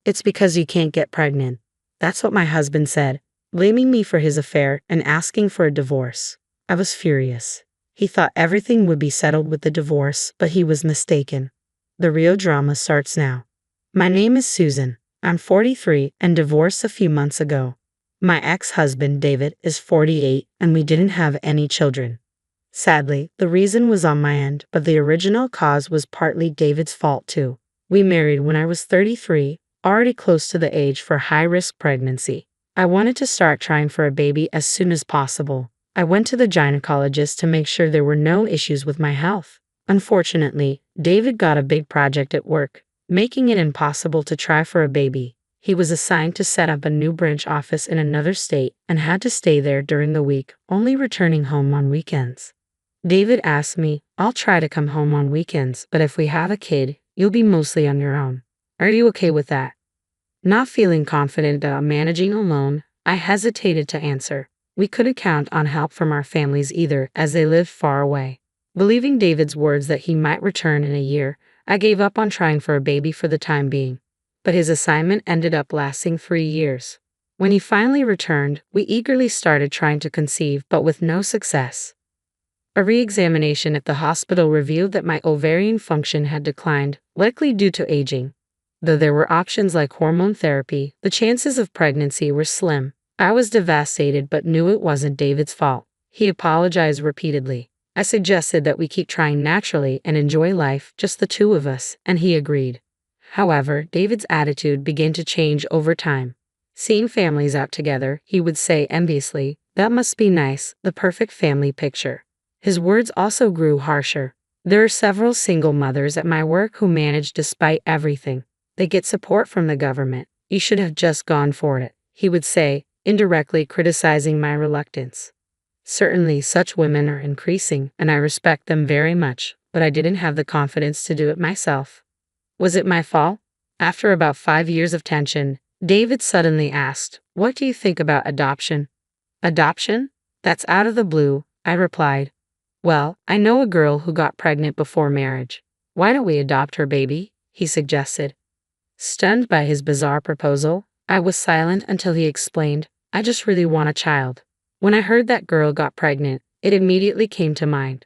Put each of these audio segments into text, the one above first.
It's because you can't get pregnant. That's what my husband said, blaming me for his affair and asking for a divorce. I was furious. He thought everything would be settled with the divorce, but he was mistaken. The real drama starts now. My name is Susan. I'm 43 and divorced a few months ago. My ex-husband, David, is 48 and we didn't have any children. Sadly, the reason was on my end, but the original cause was partly David's fault too. We married when I was 33, already close to the age for high-risk pregnancy. I wanted to start trying for a baby as soon as possible. I went to the gynecologist to make sure there were no issues with my health. Unfortunately, David got a big project at work, making it impossible to try for a baby. He was assigned to set up a new branch office in another state and had to stay there during the week, only returning home on weekends. David asked me, "I'll try to come home on weekends, but if we have a kid, you'll be mostly on your own. Are you okay with that?" Not feeling confident about managing alone, I hesitated to answer. We couldn't count on help from our families either, as they lived far away. Believing David's words that he might return in a year, I gave up on trying for a baby for the time being. But his assignment ended up lasting 3 years. When he finally returned, we eagerly started trying to conceive, but with no success. A re-examination at the hospital revealed that my ovarian function had declined, likely due to aging. Though there were options like hormone therapy, the chances of pregnancy were slim. I was devastated but knew it wasn't David's fault. He apologized repeatedly. I suggested that we keep trying naturally and enjoy life, just the two of us, and he agreed. However, David's attitude began to change over time. Seeing families out together, he would say enviously, "That must be nice, the perfect family picture." His words also grew harsher. "There are several single mothers at my work who manage despite everything. They get support from the government. You should have just gone for it," he would say, indirectly criticizing my reluctance. Certainly, such women are increasing, and I respect them very much, but I didn't have the confidence to do it myself. Was it my fault? After about 5 years of tension, David suddenly asked, "What do you think about adoption?" "Adoption? That's out of the blue," I replied. "Well, I know a girl who got pregnant before marriage. Why don't we adopt her baby?" he suggested. Stunned by his bizarre proposal, I was silent until he explained, "I just really want a child." When I heard that girl got pregnant, it immediately came to mind.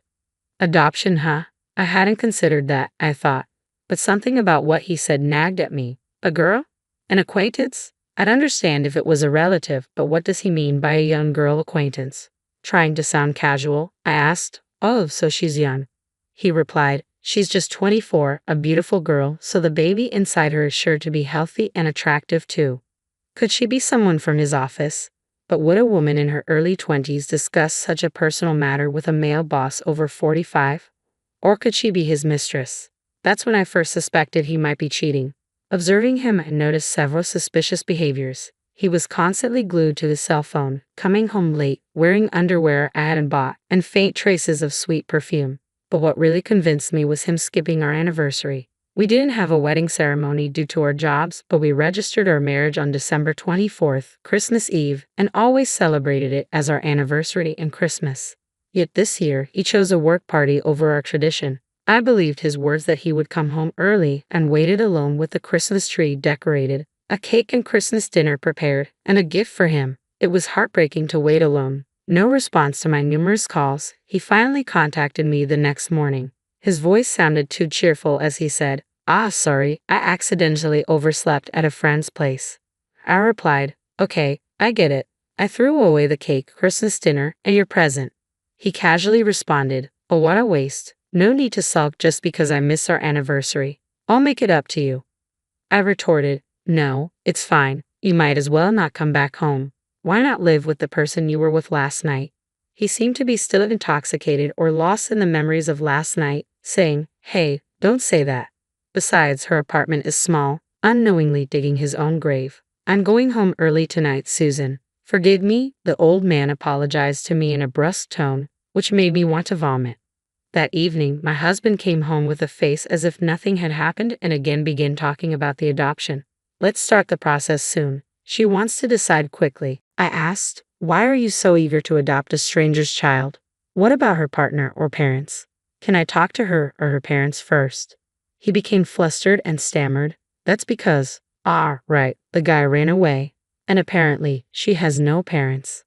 Adoption, huh? I hadn't considered that, I thought. But something about what he said nagged at me. A girl? An acquaintance? I'd understand if it was a relative, but what does he mean by a young girl acquaintance? Trying to sound casual, I asked, "Oh, so she's young." He replied, "She's just 24, a beautiful girl, so the baby inside her is sure to be healthy and attractive too." Could she be someone from his office? But would a woman in her early 20s discuss such a personal matter with a male boss over 45? Or could she be his mistress? That's when I first suspected he might be cheating. Observing him, I noticed several suspicious behaviors. He was constantly glued to his cell phone, coming home late, wearing underwear I hadn't bought, and faint traces of sweet perfume. But what really convinced me was him skipping our anniversary. We didn't have a wedding ceremony due to our jobs, but we registered our marriage on December 24th, Christmas Eve, and always celebrated it as our anniversary and Christmas. Yet this year, he chose a work party over our tradition. I believed his words that he would come home early and waited alone with the Christmas tree decorated, a cake and Christmas dinner prepared, and a gift for him. It was heartbreaking to wait alone. No response to my numerous calls, he finally contacted me the next morning. His voice sounded too cheerful as he said, Sorry, I accidentally overslept at a friend's place." I replied, "Okay, I get it. I threw away the cake, Christmas dinner, and your present." He casually responded, "Oh, what a waste. No need to sulk just because I missed our anniversary. I'll make it up to you." I retorted, "No, it's fine. You might as well not come back home. Why not live with the person you were with last night?" He seemed to be still intoxicated or lost in the memories of last night, saying, "Hey, don't say that. Besides, her apartment is small," unknowingly digging his own grave. "I'm going home early tonight, Susan. Forgive me." The old man apologized to me in a brusque tone, which made me want to vomit. That evening, my husband came home with a face as if nothing had happened and again began talking about the adoption. "Let's start the process soon. She wants to decide quickly." I asked, "Why are you so eager to adopt a stranger's child? What about her partner or parents? Can I talk to her or her parents first?" He became flustered and stammered, "That's because Ah, right, the guy ran away. And apparently, she has no parents.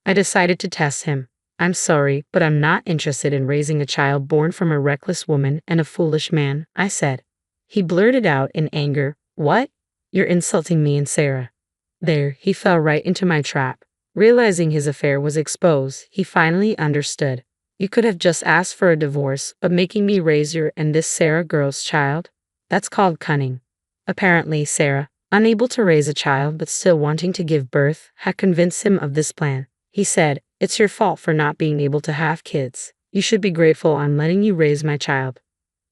I decided to test him. I'm sorry, but I'm not interested in raising a child born from a reckless woman and a foolish man, I said. He blurted out in anger, What? You're insulting me and Sarah. There, he fell right into my trap. Realizing his affair was exposed, he finally understood. You could have just asked for a divorce, but making me raise your and this Sarah girl's child? That's called cunning. Apparently, Sarah, unable to raise a child but still wanting to give birth, had convinced him of this plan. He said, It's your fault for not being able to have kids. You should be grateful I'm letting you raise my child.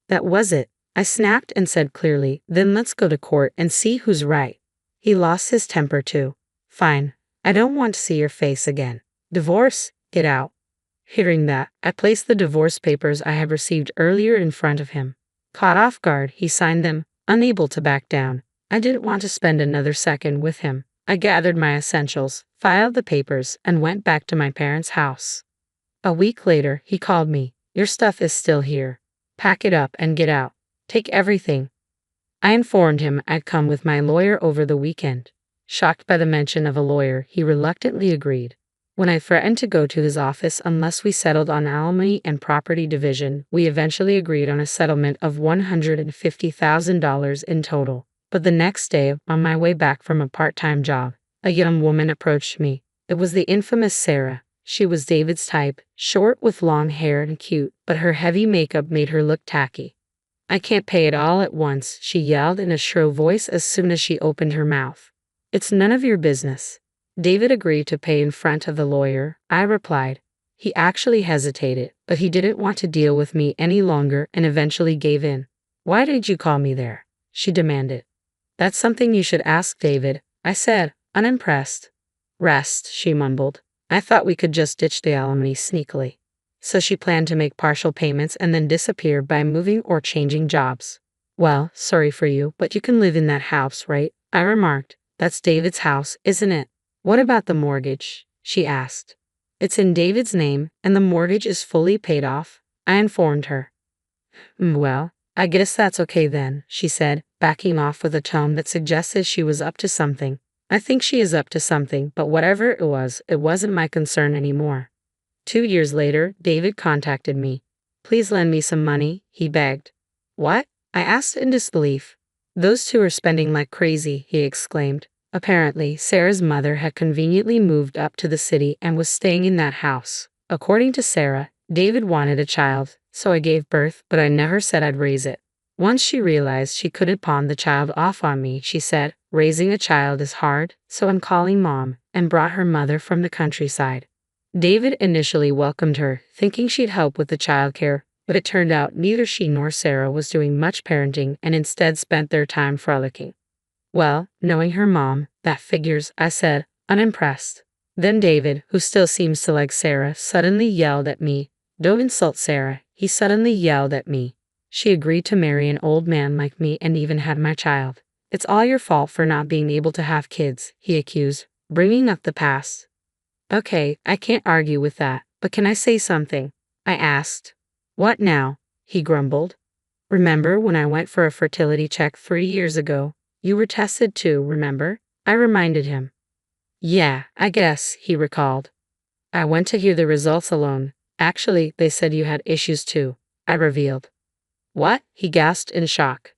That was it. I snapped and said clearly, Then let's go to court and see who's right. He lost his temper too. Fine. I don't want to see your face again. Divorce? Get out. Hearing that, I placed the divorce papers I had received earlier in front of him. Caught off guard, he signed them, unable to back down. I didn't want to spend another second with him. I gathered my essentials, filed the papers, and went back to my parents' house. A week later, he called me. Your stuff is still here. Pack it up and get out. Take everything. I informed him I'd come with my lawyer over the weekend. Shocked by the mention of a lawyer, he reluctantly agreed. When I threatened to go to his office unless we settled on alimony and property division, we eventually agreed on a settlement of $150,000 in total. But the next day, on my way back from a part-time job, a young woman approached me. It was the infamous Sarah. She was David's type, short with long hair and cute, but her heavy makeup made her look tacky. I can't pay it all at once, she yelled in a shrill voice as soon as she opened her mouth. It's none of your business. David agreed to pay in front of the lawyer, I replied. He actually hesitated, but he didn't want to deal with me any longer and eventually gave in. Why did you call me there? She demanded. That's something you should ask David, I said, unimpressed. Rest, she mumbled. I thought we could just ditch the alimony sneakily. So she planned to make partial payments and then disappear by moving or changing jobs. Well, sorry for you, but you can live in that house, right? I remarked. That's David's house, isn't it? What about the mortgage? She asked. It's in David's name, and the mortgage is fully paid off, I informed her. Well, I guess that's okay then, she said, backing off with a tone that suggested she was up to something. I think she is up to something, but whatever it wasn't my concern anymore. 2 years later, David contacted me. Please lend me some money, he begged. What? I asked in disbelief. Those two are spending like crazy, he exclaimed. Apparently, Sarah's mother had conveniently moved up to the city and was staying in that house. According to Sarah, David wanted a child, so I gave birth, but I never said I'd raise it. Once she realized she couldn't pawn the child off on me, she said, Raising a child is hard, so I'm calling Mom, and brought her mother from the countryside. David initially welcomed her, thinking she'd help with the childcare, but it turned out neither she nor Sarah was doing much parenting and instead spent their time frolicking. Well, knowing her mom, that figures, I said, unimpressed. Then David, who still seems to like Sarah, suddenly yelled at me. Don't insult Sarah, he suddenly yelled at me. She agreed to marry an old man like me and even had my child. It's all your fault for not being able to have kids, he accused, bringing up the past. Okay, I can't argue with that, but can I say something? I asked. What now? He grumbled. Remember when I went for a fertility check 3 years ago? You were tested too, remember? I reminded him. Yeah, I guess, he recalled. I went to hear the results alone. Actually, they said you had issues too, I revealed. What? He gasped in shock.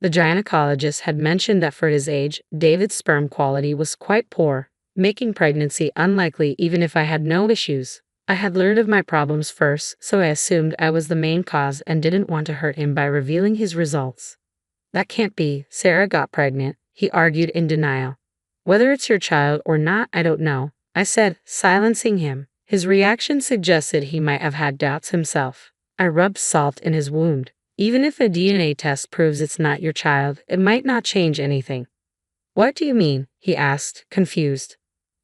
The gynecologist had mentioned that for his age, David's sperm quality was quite poor, making pregnancy unlikely even if I had no issues. I had learned of my problems first, so I assumed I was the main cause and didn't want to hurt him by revealing his results. That can't be. Sarah got pregnant, he argued in denial. Whether it's your child or not, I don't know, I said, silencing him. His reaction suggested he might have had doubts himself. I rubbed salt in his wound. Even if a DNA test proves it's not your child, it might not change anything. What do you mean? He asked, confused.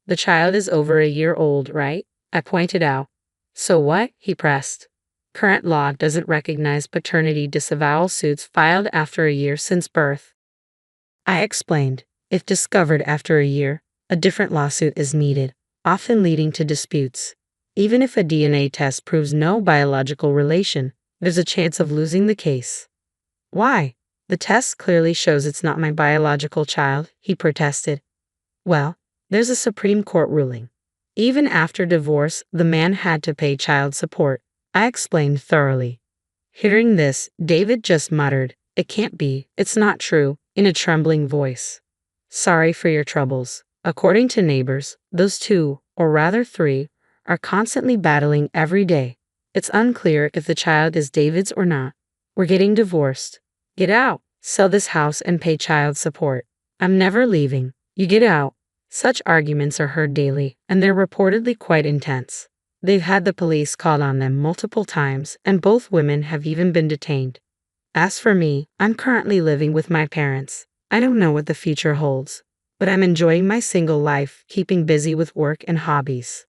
The child is over a year old, right? I pointed out. So what? He pressed. Current law doesn't recognize paternity disavowal suits filed after a year since birth. I explained. If discovered after a year, a different lawsuit is needed, often leading to disputes. Even if a DNA test proves no biological relation, there's a chance of losing the case. Why? The test clearly shows it's not my biological child, he protested. Well, there's a Supreme Court ruling. Even after divorce, the man had to pay child support. I explained thoroughly. Hearing this, David just muttered, "It can't be, it's not true," in a trembling voice. Sorry for your troubles. According to neighbors, those two, or rather three, are constantly battling every day. It's unclear if the child is David's or not. We're getting divorced. Get out, sell this house and pay child support. I'm never leaving. You get out. Such arguments are heard daily, and they're reportedly quite intense. They've had the police called on them multiple times, and both women have even been detained. As for me, I'm currently living with my parents. I don't know what the future holds, but I'm enjoying my single life, keeping busy with work and hobbies.